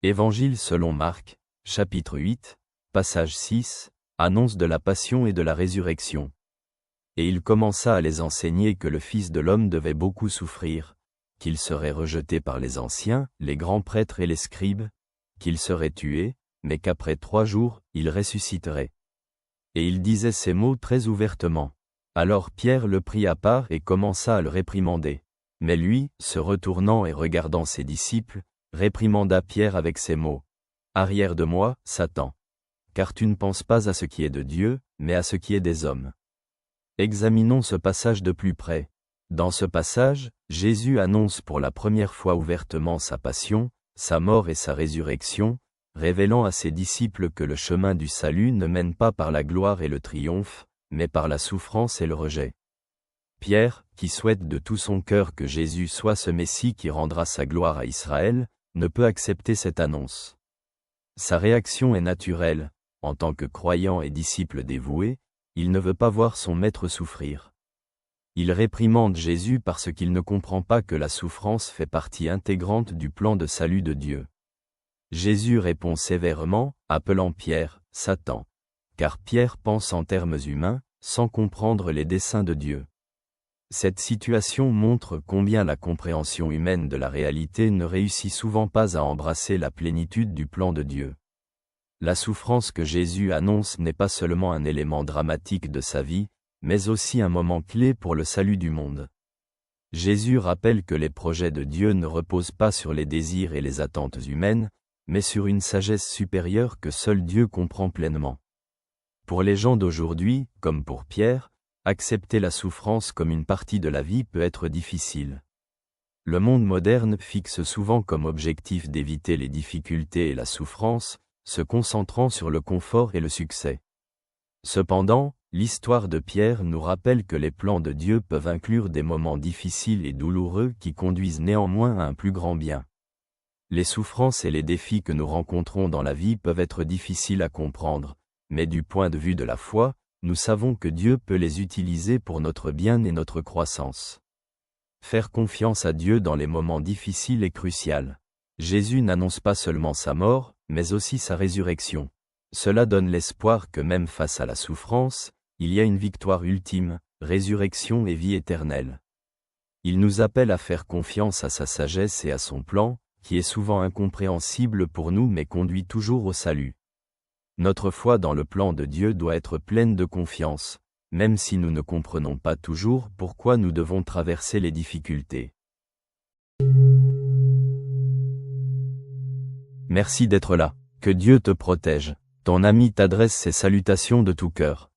Évangile selon Marc, chapitre 8, passage 6, annonce de la passion et de la résurrection. Et il commença à les enseigner que le Fils de l'homme devait beaucoup souffrir, qu'il serait rejeté par les anciens, les grands prêtres et les scribes, qu'il serait tué, mais qu'après 3 jours, il ressusciterait. Et il disait ces mots très ouvertement. Alors Pierre le prit à part et commença à le réprimander. Mais lui, se retournant et regardant ses disciples, réprimanda Pierre avec ces mots. « Arrière de moi, Satan. Car tu ne penses pas à ce qui est de Dieu, mais à ce qui est des hommes. » Examinons ce passage de plus près. Dans ce passage, Jésus annonce pour la première fois ouvertement sa passion, sa mort et sa résurrection, révélant à ses disciples que le chemin du salut ne mène pas par la gloire et le triomphe, mais par la souffrance et le rejet. Pierre, qui souhaite de tout son cœur que Jésus soit ce Messie qui rendra sa gloire à Israël, ne peut accepter cette annonce. Sa réaction est naturelle, en tant que croyant et disciple dévoué, il ne veut pas voir son maître souffrir. Il réprimande Jésus parce qu'il ne comprend pas que la souffrance fait partie intégrante du plan de salut de Dieu. Jésus répond sévèrement, appelant Pierre « Satan », car Pierre pense en termes humains, sans comprendre les desseins de Dieu. Cette situation montre combien la compréhension humaine de la réalité ne réussit souvent pas à embrasser la plénitude du plan de Dieu. La souffrance que Jésus annonce n'est pas seulement un élément dramatique de sa vie, mais aussi un moment clé pour le salut du monde. Jésus rappelle que les projets de Dieu ne reposent pas sur les désirs et les attentes humaines, mais sur une sagesse supérieure que seul Dieu comprend pleinement. Pour les gens d'aujourd'hui, comme pour Pierre, accepter la souffrance comme une partie de la vie peut être difficile. Le monde moderne fixe souvent comme objectif d'éviter les difficultés et la souffrance, se concentrant sur le confort et le succès. Cependant, l'histoire de Pierre nous rappelle que les plans de Dieu peuvent inclure des moments difficiles et douloureux qui conduisent néanmoins à un plus grand bien. Les souffrances et les défis que nous rencontrons dans la vie peuvent être difficiles à comprendre, mais du point de vue de la foi, nous savons que Dieu peut les utiliser pour notre bien et notre croissance. Faire confiance à Dieu dans les moments difficiles est crucial. Jésus n'annonce pas seulement sa mort, mais aussi sa résurrection. Cela donne l'espoir que même face à la souffrance, il y a une victoire ultime, résurrection et vie éternelle. Il nous appelle à faire confiance à sa sagesse et à son plan, qui est souvent incompréhensible pour nous mais conduit toujours au salut. Notre foi dans le plan de Dieu doit être pleine de confiance, même si nous ne comprenons pas toujours pourquoi nous devons traverser les difficultés. Merci d'être là. Que Dieu te protège. Ton ami t'adresse ses salutations de tout cœur.